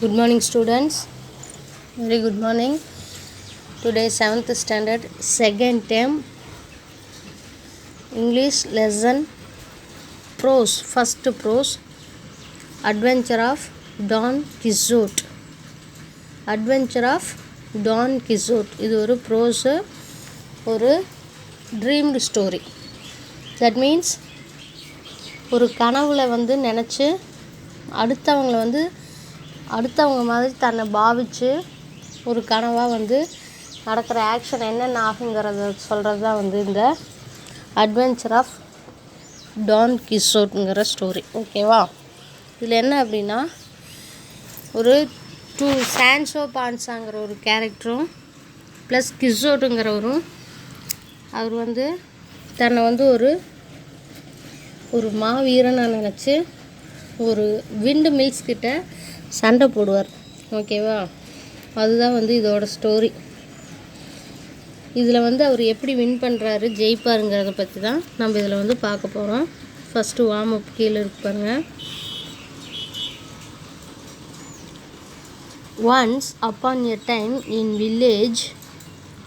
Good morning, students. Very good morning. Today 7th standard, second term, English lesson, prose, first prose, Adventure of Don Quixote. Adventure of Don Quixote. இது ஒரு prose, ஒரு dreamed story. That means ஒரு கனவுல நினச்சி அடுத்தவங்க மாதிரி தன்னை பாவித்து ஒரு கனவாக நடக்கிற ஆக்ஷன் என்னென்ன ஆகுங்கிறத சொல்கிறது தான் இந்த அட்வென்ச்சர் ஆஃப் டான் கிஷோட்ங்கிற ஸ்டோரி. ஓகேவா? இதில் என்ன அப்படின்னா, ஒரு சான்சோ பான்சாங்கிற ஒரு கேரக்டரும் ப்ளஸ் கிஷோட்டுங்கிறவரும் அவர் தன்னை ஒரு மாவீரனாக நினச்சி ஒரு விண்டு மில்ஸ் கிட்ட சண்டை போடுவார். ஓகேவா? அதுதான் இதோட ஸ்டோரி. இதில் அவர் எப்படி வின் பண்ணுறாரு, ஜெயிப்பாருங்கிறத பற்றி தான் நம்ம இதில் பார்க்க போகிறோம். ஃபஸ்ட்டு வார்ம் அப் கீழே இருக்கு பாருங்கள். Once upon a time in village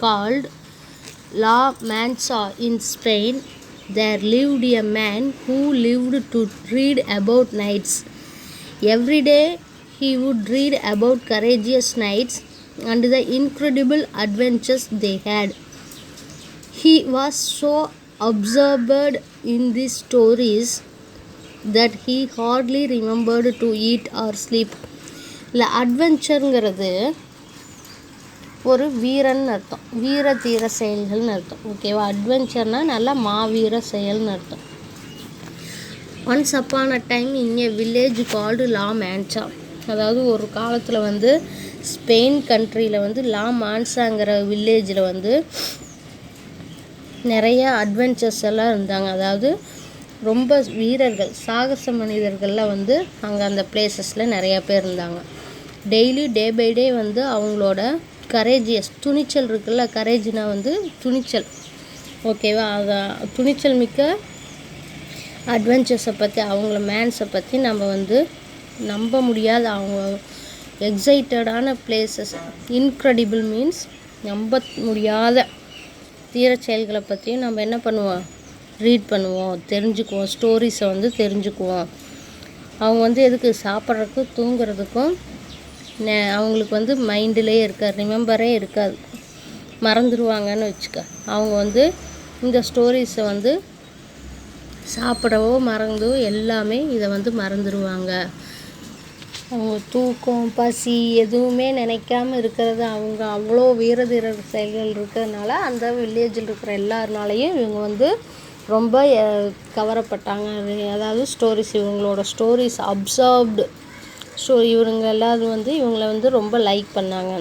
called La Mancha in Spain, there lived a man who lived to read about knights. Every day he would read about courageous knights and the incredible adventures they had. He was so absorbed in these stories that he hardly remembered to eat or sleep. இல்லை, அட்வென்ச்சருங்கிறது ஒரு வீரன்னு அர்த்தம், வீர தீர செயல்கள்னு அர்த்தம். ஓகேவா? அட்வென்ச்சர்னால் நல்லா மாவீர செயல்னு அர்த்தம். Once upon a time in a village called La Mancha, அதாவது ஒரு காலத்தில் ஸ்பெயின் கண்ட்ரியில் லா மான்சாங்கிற வில்லேஜில் நிறைய அட்வென்ச்சர்ஸ் எல்லாம் இருந்தாங்க. அதாவது ரொம்ப வீரர்கள், சாகச மனிதர்கள்லாம் அங்கே அந்த பிளேசஸில் நிறையா பேர் இருந்தாங்க. டெய்லி டே பை டே அவங்களோட கரேஜியஸ், துணிச்சல் இருக்குல்ல, கரேஜ்னால் துணிச்சல். ஓகேவா? அதை துணிச்சல் மிக்க அட்வென்ச்சர்ஸை பற்றி, அவங்கள மேன்ஸை பற்றி நம்ம நம்ப முடியாத, அவங்க எக்ஸைட்டடான பிளேசஸ், இன்க்ரெடிபிள் மீன்ஸ் நம்ப முடியாத தீர செயல்களை பற்றியும் நம்ம என்ன பண்ணுவோம், ரீட் பண்ணுவோம், தெரிஞ்சுக்குவோம், ஸ்டோரிஸை தெரிஞ்சுக்குவோம். அவங்க எதுக்கு சாப்பிட்றதுக்கும் தூங்குறதுக்கும் அவங்களுக்கு மைண்டிலே இருக்காது, ரிமெம்பரே இருக்காது, மறந்துடுவாங்கன்னு வச்சுக்க. அவங்க இந்த ஸ்டோரிஸை சாப்பிடவோ மறந்தோ எல்லாமே இதை மறந்துடுவாங்க. அவங்க தூக்கம், பசி எதுவுமே நினைக்காமல் இருக்கிறது. அவங்க அவ்வளோ வீரதீர செயல்கள் இருக்கிறதுனால அந்த வில்லேஜில் இருக்கிற எல்லாருனாலையும் இவங்க ரொம்ப கவரப்பட்டாங்க. அதாவது ஸ்டோரிஸ், இவங்களோட ஸ்டோரிஸ் அப்சர்வ்டு. ஸோ இவங்க எல்லோரும் இவங்களை ரொம்ப லைக் பண்ணாங்க.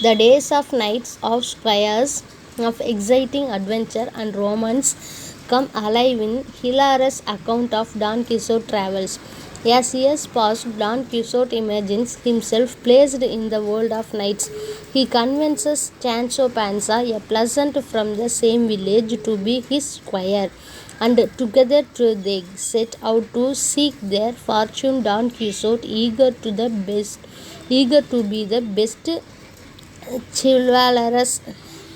The days of nights of squires of exciting adventure and romance come alive in hilarious account of Don Quixote travels. As years passed, Don Quixote imagines himself placed in the world of knights. He convinces Sancho Panza, a peasant from the same village, to be his squire, and together they set out to seek their fortune. Don Quixote, eager to be the best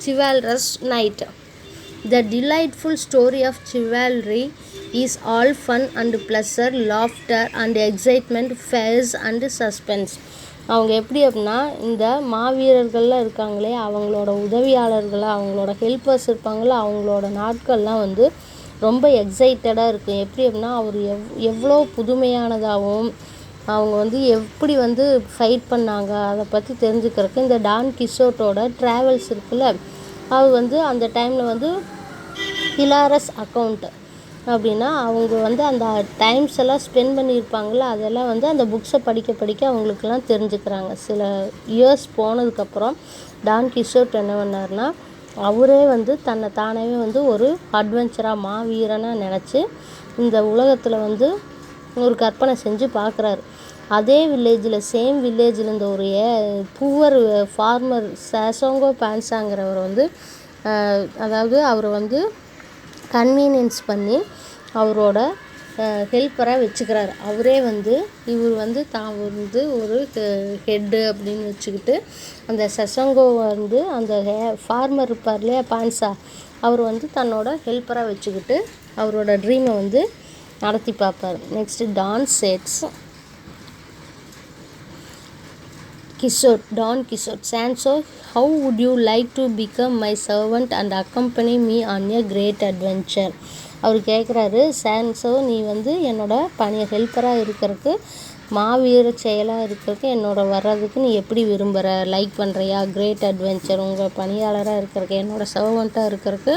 chivalrous knight. The delightful story of chivalry is all fun and pleasure, laughter and excitement, fears and suspense. அவங்க எப்படி அப்படின்னா, இந்த மாவீரர்கள்லாம் இருக்காங்களே, அவங்களோட உதவியாளர்களாக, அவங்களோட helpers இருப்பாங்களே, அவங்களோட நாட்கள்லாம் ரொம்ப எக்ஸைட்டடாக இருக்குது. எப்படி அப்படின்னா, அவர் எவ்வளோ புதுமையானதாகவும் அவங்க எப்படி ஃபைட் பண்ணாங்க அதை பற்றி தெரிஞ்சுக்கிறதுக்கு இந்த டான் கிஷோட்டோட ட்ராவல்ஸ் இருக்குல்ல, அவர் அந்த டைமில் ஹிலாரஸ் அக்கௌண்ட் அப்படின்னா, அவங்க அந்த டைம்ஸ் எல்லாம் ஸ்பெண்ட் பண்ணியிருப்பாங்கள, அதெல்லாம் அந்த புக்ஸை படிக்க அவங்களுக்கெல்லாம் தெரிஞ்சுக்கிறாங்க. சில இயர்ஸ் போனதுக்கப்புறம் டான் கிஷோட் என்ன பண்ணார்னா, அவரே தன்னை தானவே ஒரு அட்வென்ச்சராக, மாவீரனாக நினச்சி இந்த உலகத்தில் ஒரு கற்பனை செஞ்சு பார்க்குறாரு. அதே வில்லேஜில், சேம் வில்லேஜில் இருந்த ஒரு புவர் ஃபார்மர் சாசோங்கோ பான்சாங்கிறவர் அதாவது அவர் கன்வீனியன்ஸ் பண்ணி அவரோட ஹெல்ப்பராக வச்சுக்கிறாரு. அவரே வந்து இவர் வந்து தான் வந்து ஒரு ஹெட்டு அப்படின்னு வச்சுக்கிட்டு அந்த சசங்கோ வந்து அந்த ஃபார்மர் இருப்பார் இல்லையா பான்சா, அவர் வந்து தன்னோட ஹெல்ப்பராக வச்சுக்கிட்டு அவரோட ட்ரீமை வந்து நடத்தி பார்ப்பார். நெக்ஸ்ட்டு டான் செட்ஸ் Don Quixote, Sancho, how would you like to become my servant and accompany me on a great adventure? அவர் கேட்குறாரு, சான்சோ நீ வந்து என்னோட ஹெல்ப்பராக இருக்கிறதுக்கு மாவீர செயலாக இருக்கிறதுக்கு என்னோட வர்றதுக்கு நீ எப்படி விரும்புகிற, லைக் பண்ணுறியா? கிரேட் அட்வென்ச்சர் உங்கள் பணியாளராக இருக்கிறதுக்கு என்னோடய சர்வெண்ட்டாக இருக்கிறதுக்கு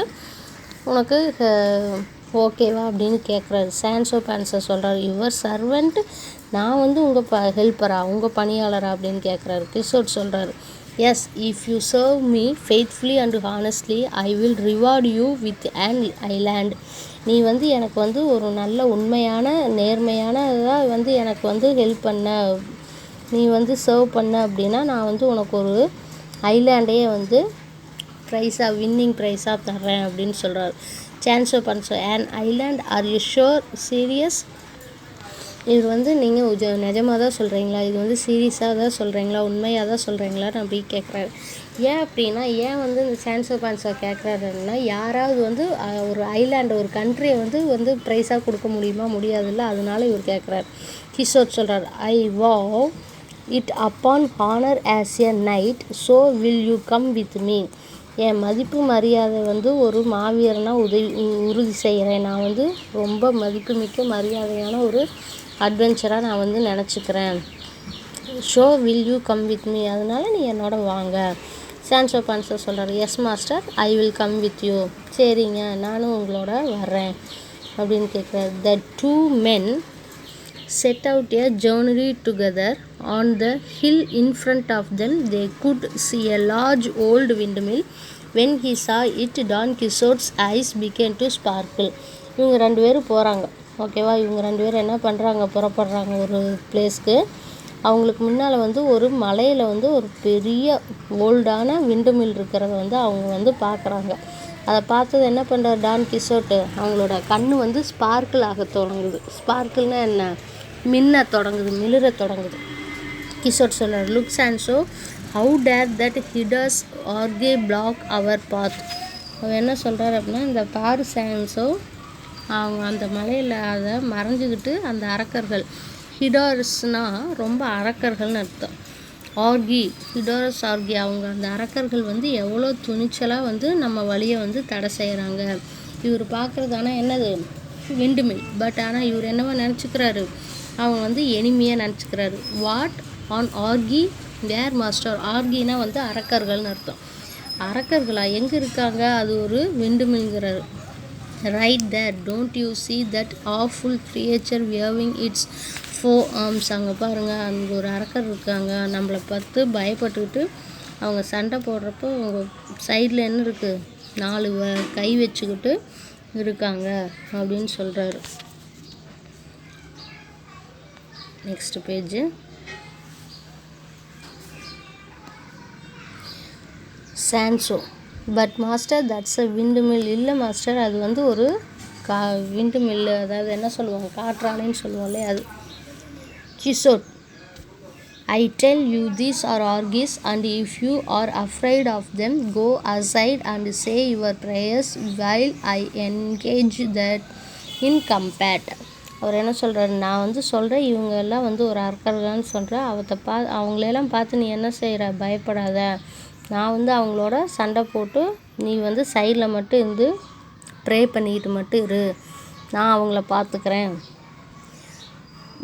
உனக்கு ஓகேவா அப்படின்னு கேட்குறாரு. சான்சோ பான்சா சொல்கிறாரு, யுவர் சர்வெண்ட், நான் வந்து உங்கள் ஹெல்ப்பரா, உங்கள் பணியாளரா அப்படின்னு கேட்குறாரு. கிஷோட் சொல்கிறாரு, yes, if you serve me faithfully and honestly I will reward you with an island. நீ வந்து எனக்கு வந்து ஒரு நல்ல உண்மையான நேர்மையானதாக வந்து எனக்கு வந்து ஹெல்ப் பண்ண, நீ வந்து சர்வ் பண்ண அப்படின்னா நான் வந்து உனக்கு ஒரு ஐலாண்டையே வந்து ப்ரைஸாக வின்னிங் ப்ரைஸாக தர்றேன் அப்படின்னு சொல்கிறாரு. Sancho Panza, and island, are you sure, serious? இது வந்து நீங்கள் நிஜமாக தான் சொல்கிறீங்களா, இது வந்து சீரியஸாக தான் சொல்கிறீங்களா, உண்மையாக தான் சொல்கிறீங்களான்னு அப்படி கேட்குறாரு. ஏன் அப்படின்னா, ஏன் வந்து இந்த சான்சோ பான்சா கேட்குறாருன்னா, யாராவது வந்து ஒரு ஐலாண்டு ஒரு கண்ட்ரியை வந்து ப்ரைஸாக கொடுக்க முடியுமா, முடியாதுல்ல, அதனால இவர் கேட்குறாரு. கிஷோர் சொல்கிறார், I vow it upon honour as a knight, so will you come with me. என் மதிப்பு மரியாதை வந்து ஒரு மாவீரனா உறுதி செய்கிறேன். நான் வந்து ரொம்ப மதிப்புமிக்க மரியாதையான ஒரு அட்வென்ச்சராக நான் வந்து நினச்சிக்கிறேன். So will you come with me, அதனால நீ என்னோட வாங்க. சான்சோ பான்சா சொல்கிறார், yes master, I will come with you. சரிங்க, நானும் உங்களோட வர்றேன் அப்படின்னு கேட்குறாரு. The two men set out a journey together. On the hill in front of them they could see a large old windmill. When he saw it, Don Quixote's eyes began to sparkle. இவங்க 2 பேரும் போகிறாங்க, ஓகேவா? இவங்க 2 பேரும் என்ன பண்ணுறாங்க, புறப்படுறாங்க ஒரு பிளேஸ்க்கு. அவங்களுக்கு முன்னால் வந்து ஒரு மலையில் வந்து ஒரு பெரிய ஓல்டான விண்டுமில் இருக்கிறத வந்து அவங்க வந்து பார்க்குறாங்க. அதை பார்த்தது என்ன பண்ணுறாரு டான் கிஷோட்டு, அவங்களோட கண்ணு வந்து ஸ்பார்க்கிள் ஆக தொடங்குது. ஸ்பார்க்கிள்னால் என்ன, மின்ன தொடங்குது, மிளிர தொடங்குது. கிஷோர் சொல்கிறார், look Sancho, how dare that hideous ஆர்கே பிளாக் அவர் பாத். அவர் என்ன சொல்கிறார் அப்படின்னா, இந்த பாரு சான்சோ, அவங்க அந்த மலையில் அதை மறைஞ்சிக்கிட்டு அந்த அரக்கர்கள், ஹிடர்ஸ்னால் ரொம்ப அரக்கர்கள்னு அர்த்தம். ஆர்கி, ஹிடோரஸ் ஆர்கி, அவங்க அந்த அரக்கர்கள் வந்து எவ்வளோ துணிச்சலாக வந்து நம்ம வழியை வந்து தடை செய்கிறாங்க. இவர் பார்க்குறதானா என்னது விண்டுமில், பட் ஆனால் இவர் என்னவா நினச்சிக்கிறாரு, அவங்க வந்து எனிமையாக நினச்சிக்கிறாரு. வாட் ஆன் ஆர்கி வேர் மாஸ்டர், ஆர்கினா வந்து அரக்கர்கள்னு அர்த்தம். அரக்கர்களா எங்கே இருக்காங்க, அது ஒரு விண்டுமில்ங்கிறாரு. Right there, don't you see that awful creature waving its 4 arms. அங்கே பாருங்கள், அங்கே ஒரு அரக்கர் இருக்காங்க, நம்மளை பார்த்து பயப்பட்டுக்கிட்டு அவங்க சண்டை போடுறப்போ அவங்க சைடில் என்ன இருக்குது, 4 கை வச்சுக்கிட்டு இருக்காங்க அப்படின்னு சொல்கிறாரு. Next page. Sancho, but master that's a wind mill. இல்லை மாஸ்டர், அது வந்து ஒரு விண்டு மில்லு, அதாவது என்ன சொல்லுவாங்க, காற்றாலைன்னு சொல்லுவோம்லே அது. கிஷோட், I tell you these are argies, and if you are afraid of them, go aside and say your prayers while I engage that in combat. அவர் என்ன சொல்கிறாரு, நான் வந்து சொல்கிறேன், இவங்க எல்லாம் வந்து ஒரு அரக்கர்கள்னு சொல்கிறேன், அவங்களெல்லாம் பார்த்து நீ என்ன செய்கிற, பயப்படாத, நான் வந்து அவங்களோட சண்டை போட்டு நீ வந்து சைடில் மட்டும் இருந்து ப்ரே பண்ணிக்கிட்டு மட்டும் இரு, நான் அவங்கள பார்த்துக்கிறேன்.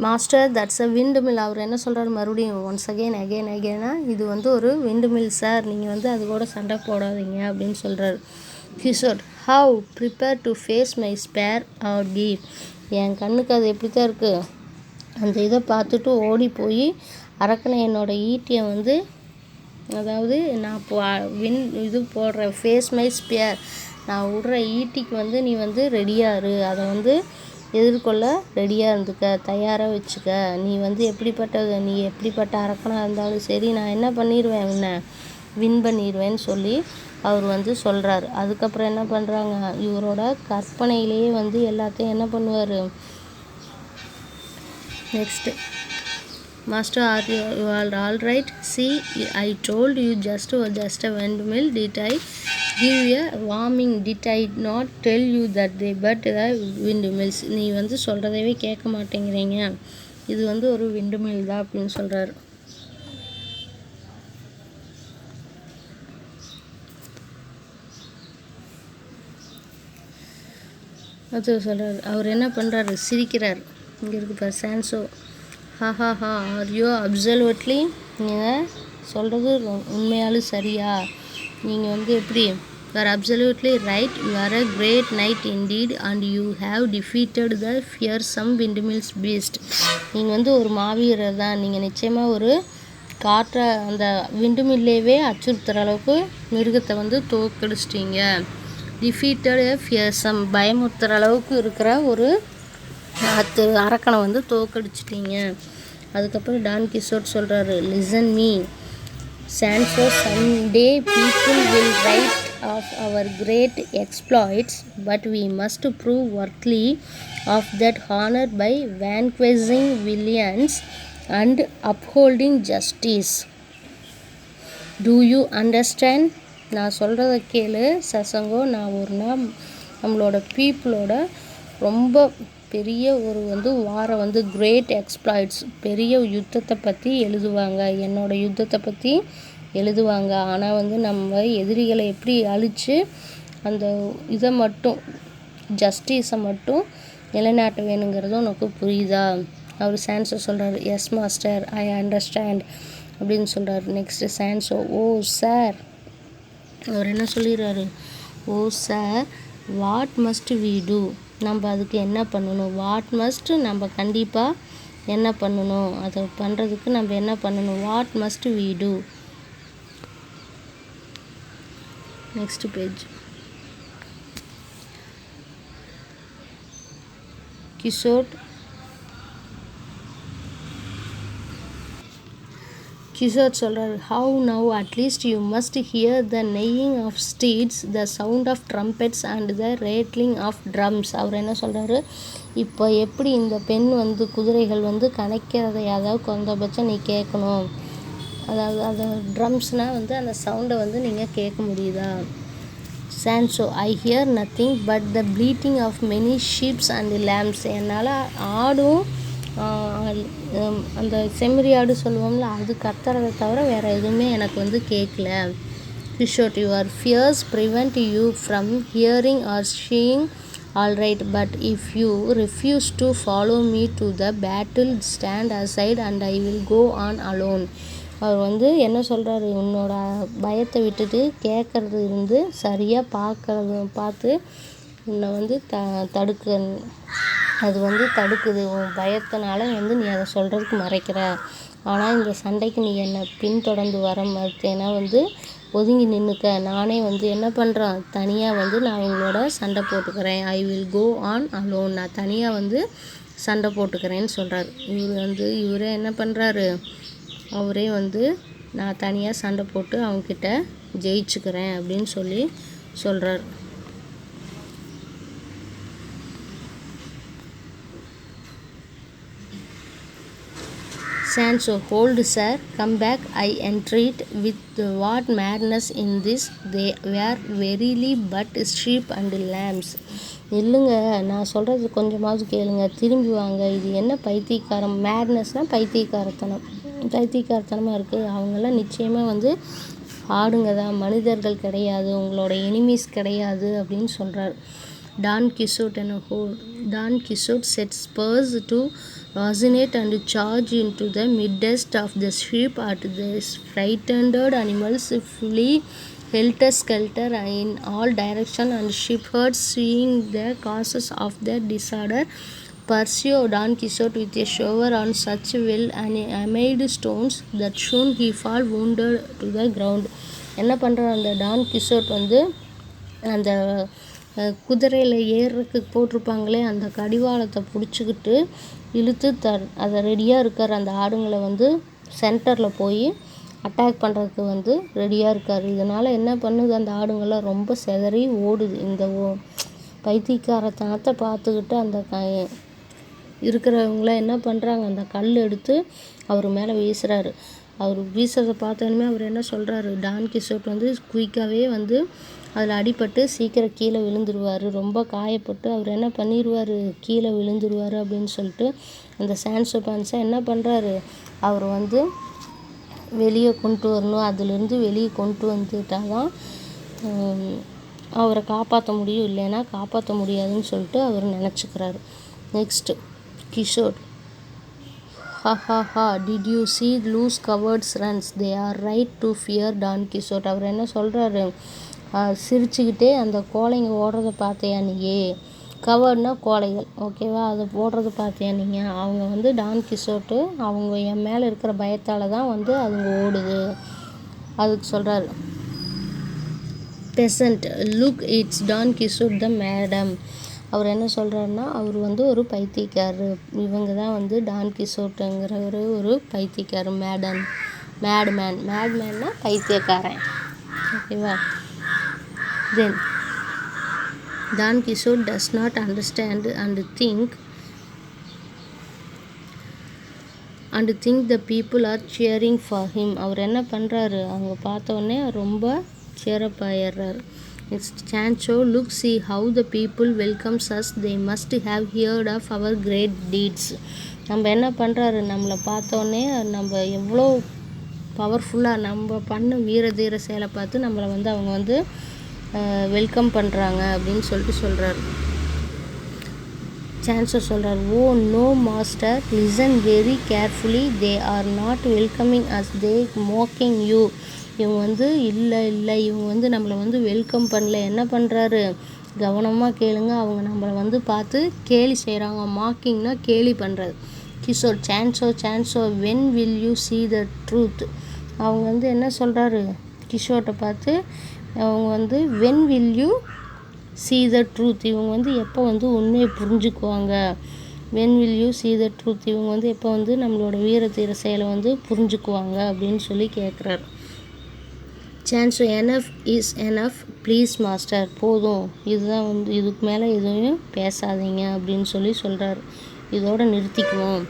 Master that's a windmill. அவர் என்ன சொல்கிறார் மறுபடியும், ஒன்ஸ் அகெயினா, இது வந்து ஒரு விண்டு மில் சார், நீங்கள் வந்து அது கூட சண்டை போடாதீங்க அப்படின்னு சொல்கிறார். Quixote, how prepare to face my spear ஆர்கி. என் கண்ணுக்கு அது எப்படி தான் இருக்குது, அந்த இதை பார்த்துட்டு ஓடி போய் அரக்கனை என்னோடய ஈட்டியை வந்து, அதாவது நான் இது போடுற ஃபேஸ் மை ஸ்பேர், நான் விடுற ஈட்டிக்கு வந்து நீ வந்து ரெடியாரு, அதை வந்து எதிர்கொள்ள ரெடியாக இருந்துக்க, தயாராக வச்சுக்க. நீ வந்து எப்படிப்பட்ட அரக்கனாக இருந்தாலும் சரி, நான் என்ன பண்ணிடுவேன், உன்னை வின் பண்ணிடுவேன்னு சொல்லி அவர் வந்து சொல்கிறாரு. அதுக்கப்புறம் என்ன பண்ணுறாங்க, இவரோட கற்பனையிலேயே வந்து எல்லாத்தையும் என்ன பண்ணுவார், Next, Master, are you all right? See, I told you just a windmill. Did I give you a warning? Did I not tell you that they but the windmills? நீ வந்து சொல்கிறதவே கேட்க மாட்டேங்கிறீங்க, இது வந்து ஒரு விண்டுமில் தான் அப்படின்னு சொல்கிறாரு. அது சொல்கிறார். அவர் என்ன பண்ணுறாரு, சிரிக்கிறார். இங்கே இருக்கு பார் Sancho. Ha are you absolutely, நீங்கள் சொல்கிறது உண்மையாலும் சரியா, நீங்கள் வந்து எப்படி, you are absolutely right, you are a great knight indeed and you have defeated the fearsome windmills beast. நீங்கள் வந்து ஒரு மாவீரர் தான், நீங்கள் நிச்சயமாக ஒரு காற்றை அந்த விண்டுமில்லேயே அச்சுறுத்துகிற அளவுக்கு மிருகத்தை வந்து தோக்கடிச்சிட்டிங்க. டிஃபீட்டட் ஃபியர்சம், பயமுறுத்துகிற அளவுக்கு இருக்கிற ஒரு அரக்கனை வந்து தோக்கடிச்சிட்டிங்க. அதுக்கப்புறம் டான் கிஷோட் சொல்கிறாரு, listen me Sancho, someday people will write of our great exploits, but we must prove worthy of that honour by vanquishing villains and upholding justice. Do you understand? நான் சொல்கிறத கேளு சசங்கோ. நான் ஒரு நாள் நம்மளோட பீப்புளோட ரொம்ப பெரிய ஒரு வந்து வாரை வந்து கிரேட் எக்ஸ்ப்ளாய்ட்ஸ், பெரிய யுத்தத்தை பற்றி எழுதுவாங்க, என்னோடய யுத்தத்தை பற்றி எழுதுவாங்க. ஆனால் வந்து நம்ம எதிரிகளை எப்படி அழித்து அந்த இதை மட்டும் ஜஸ்டிஸை மட்டும் நிலைநாட்ட வேணுங்கிறதும் உனக்கு புரியுதா? அவர் சான்சோ சொல்கிறார், எஸ் மாஸ்டர், ஐ அண்டர்ஸ்டாண்ட் அப்படின்னு சொல்கிறார். நெக்ஸ்ட்டு சான்சோ, ஓ சார், அவர் என்ன சொல்லிடுறாரு, oh sir, what must we do, நம்ம அதுக்கு என்ன பண்ணணும், வாட் மஸ்ட், நம்ம கண்டிப்பாக என்ன பண்ணணும், அதை பண்ணுறதுக்கு நம்ம என்ன பண்ணணும், what must we do. Next page. Quixote சொல்கிறார், how now at least you must hear the neighing of steeds, the sound of trumpets and the rattling of drums. அவர் என்ன சொல்கிறாரு, இப்போ எப்படி இந்த பெண் வந்து குதிரைகள் வந்து கணக்கிறதையாவது குறைந்தபட்சம் நீ கேட்கணும், அதாவது அந்த ட்ரம்ஸ்னால் வந்து அந்த சவுண்டை வந்து நீங்கள் கேட்க முடியுதா? Sancho, I hear nothing but the bleating of many sheeps and lambs. என்னால் ஆடும் அந்த செம்மறியாடு சொல்லுவோம்ல, அது கத்துறதை தவிர வேறு எதுவுமே எனக்கு வந்து கேட்கல. Quixote, your fears prevent you from hearing or seeing, all right, but if you refuse to follow me to the battle, stand aside and I will go on alone. அவர் வந்து என்ன சொல்கிறாரு, உன்னோட பயத்தை விட்டுட்டு கேட்குறது இருந்து சரியாக பார்த்து உன்னை வந்து தடுக்க, அது வந்து தடுக்குது, உன் பயத்தினால வந்து நீ அதை சொல்கிறதுக்கு மறைக்கிற. ஆனால் இந்த சண்டைக்கு நீ என்னை பின்தொடர்ந்து வர மறுத்தேன்னா வந்து ஒதுங்கி நின்றுக்க, நானே வந்து என்ன பண்ணுறேன், தனியாக வந்து நான் உங்களோட சண்டை போட்டுக்கிறேன், I will go on alone, நான் தனியாக வந்து சண்டை போட்டுக்கிறேன்னு சொல்கிறார். இவரே என்ன பண்ணுறாரு, அவரே வந்து நான் தனியாக சண்டை போட்டு அவங்கக்கிட்ட ஜெயிச்சுக்கிறேன் அப்படின்னு சொல்கிறார். Sancho, hold sir, come back, I entreat, with what madness in this, they were verily but sheep and lambs. இல்லைங்க, நான் சொல்கிறது கொஞ்சமாவது கேளுங்க, திரும்பி வாங்க, இது என்ன பைத்தியக்காரம், மேட்னஸ்னால் பைத்தியக்காரத்தனமாக இருக்குது, அவங்கெல்லாம் நிச்சயமாக வந்து ஆடுங்க தான், மனிதர்கள் கிடையாது, உங்களோட எனிமீஸ் கிடையாது அப்படின்னு சொல்கிறார். Don Quixote set spurs to resonate and charge into the midst of the sheep at the frightened animals flee helter-skelter in all directions, and shepherds, seeing the causes of their disorder, pursue Don Quixote with a shower on such well-made stones that soon he fall wounded to the ground. என்ன பண்ணுற அந்த Don கிஷோட் வந்து அந்த குதிரையில் ஏறுறதுக்கு போட்டிருப்பாங்களே அந்த கடிவாளத்தை பிடிச்சிக்கிட்டு இழுத்து அதை ரெடியாக இருக்கார். அந்த ஆடுங்களை வந்து சென்டரில் போய் அட்டாக் பண்ணுறதுக்கு வந்து ரெடியாக இருக்கார். இதனால் என்ன பண்ணுது, அந்த ஆடுங்கள்லாம் ரொம்ப சிதறி ஓடுது. இந்த பைத்தியக்காரத்தனத்தை பார்த்துக்கிட்டு அந்த இருக்கிறவங்களாம் என்ன பண்ணுறாங்க, அந்த கல் எடுத்து அவர் மேலே வீசுகிறாரு. அவர் வீசுறதை பார்த்தோன்னே அவர் என்ன சொல்கிறாரு, டான் கிஷோட் வந்து குயிக்காகவே வந்து அதில் அடிபட்டு சீக்கிரம் கீழே விழுந்துருவார், ரொம்ப காயப்பட்டு அவர் என்ன பண்ணிடுவார், கீழே விழுந்துருவார் அப்படின்னு சொல்லிட்டு அந்த சான்சோ பான்ஸை என்ன பண்ணுறாரு, அவர் வந்து வெளியே கொண்டு வரணும், அதுலேருந்து வெளியே கொண்டு வந்துட்டால் தான் அவரை காப்பாற்ற முடியும், இல்லைன்னா காப்பாற்ற முடியாதுன்னு சொல்லிட்டு அவர் நினச்சிக்கிறாரு. Next Quixote, ha did you see loose cowards runs, they are right to fear Don Quixote. அவர் என்ன சொல்கிறாரு, சிரிச்சுக்கிட்டே அந்த கோழைங்க ஓடுறத பார்த்தியா நீயே, கவர்ட்னா கோழைகள், ஓகேவா, அதை ஓடுறத பார்த்தியா நீங்கள், அவங்க வந்து டான் கிஷோட்டு அவங்க என் மேலே இருக்கிற பயத்தால் தான் வந்து அதுங்க ஓடுது. அதுக்கு சொல்கிறாரு, peasant look it's Don Quixote the madman. அவர் என்ன சொல்கிறாருன்னா, அவர் வந்து ஒரு பைத்தியக்காரர், இவங்க தான் வந்து டான் கிஷோட்டுங்கிற ஒரு பைத்தியக்காரர், மேட்மேன்னா பைத்தியக்காரன், ஓகேவா. Then Don Quixote does not understand and think the people are cheering for him. அவர் என்ன பண்ணுறாரு, அவங்க பார்த்தோன்னே ரொம்ப சியரப் ஆயிடுறாரு. Next Sancho, look see how the people welcomes us, they must have heard of our great deeds. நம்ம என்ன பண்ணுறாரு, நம்மளை பார்த்தோன்னே நம்ம எவ்வளோ பவர்ஃபுல்லாக நம்ம பண்ண வீர தீர செயலை பார்த்து நம்மளை வந்து அவங்க வந்து வெல்கம் பண்ணுறாங்க அப்படின்னு சொல்லிட்டு சொல்கிறாரு. சான்சோ சொல்கிறார், oh no master, listen very carefully, they are not welcoming us, they mocking you. இவங்க வந்து இல்லை இவங்க வந்து நம்மளை வந்து வெல்கம் பண்ணல, என்ன பண்ணுறாரு, கவனமாக கேளுங்க, அவங்க நம்மளை வந்து பார்த்து கேலி செய்கிறாங்க. மாக்கிங்னா கேலி பண்ணுறது. Kishore, Sancho when will you see the truth. அவங்க வந்து என்ன சொல்கிறாரு, கிஷோர்கிட்ட பார்த்து அவங்க வந்து when will you see the truth, இவங்க வந்து எப்போ வந்து உண்மையை புரிஞ்சுக்குவாங்க, when will you see the truth, இவங்க வந்து எப்போ வந்து நம்மளோட வீர தீர செயலை வந்து புரிஞ்சுக்குவாங்க அப்படின்னு சொல்லி கேட்குறாரு. Sancho, enough is enough please master, போதும், இதுதான் வந்து இதுக்கு மேலே எதுவும் பேசாதீங்க அப்படின்னு சொல்லி சொல்கிறாரு, இதோட நிறுத்திக்குவோம்.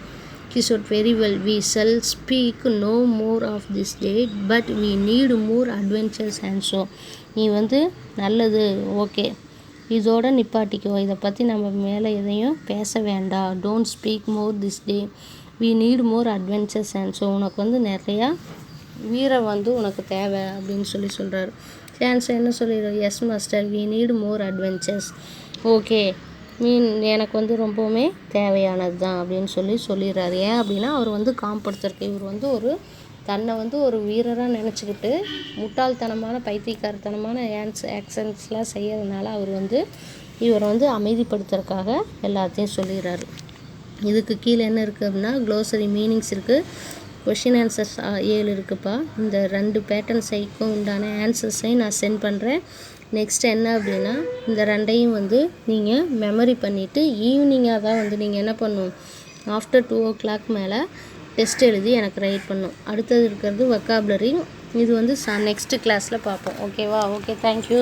Quixote, very well, we shall speak no more of this day, but we need more adventures Sancho. நீ வந்து நல்லது, ஓகே, இதோட நிப்பாட்டிக்கோ, இதை பற்றி நம்ம மேலே எதையும் பேச வேண்டாம், don't speak more this day, we need more adventures Sancho. உனக்கு வந்து நிறையா வீரம் வந்து உனக்கு தேவை அப்படின்னு சொல்லி சொல்கிறாரு. சான்சோ என்ன சொல்லிடுறாரு, yes master, we need more adventures, okay, எனக்கு வந்து ரொம்பவுமே தேவையானது தான் அப்படின்னு சொல்லிடுறாரு. ஏன் அப்படின்னா அவர் வந்து காம்படுத்துறதுக்கு, இவர் வந்து தன்னை வந்து ஒரு வீரராக நினச்சிக்கிட்டு முட்டாள்தனமான பைத்தியக்காரத்தனமான ஆக்ஷன்ஸ்லாம் செய்யறதுனால அவர் வந்து இவரை வந்து அமைதிப்படுத்துறதுக்காக எல்லாத்தையும் சொல்லிடுறாரு. இதுக்கு கீழே என்ன இருக்குது அப்படின்னா, க்ளோசரி மீனிங்ஸ் இருக்குது, கொஷின் ஆன்சர்ஸ் 7 இருக்குப்பா. இந்த 2 பேட்டர்ன்ஸைக்கும் உண்டான ஆன்சர்ஸையும் நான் சென்ட் பண்ணுறேன். நெக்ஸ்ட் என்ன அப்படின்னா, இந்த 2ஐயும் வந்து நீங்கள் மெமரி பண்ணிவிட்டு ஈவினிங்காக தான் வந்து நீங்கள் என்ன பண்ணணும், ஆஃப்டர் 2 o'clock மேலே டெஸ்ட் எழுதி எனக்கு ரைட் பண்ணணும். அடுத்தது இருக்கிறது வொக்காபுலரி, இது வந்து நெக்ஸ்ட்டு கிளாஸில் பார்ப்போம், ஓகேவா. Okay, thank you.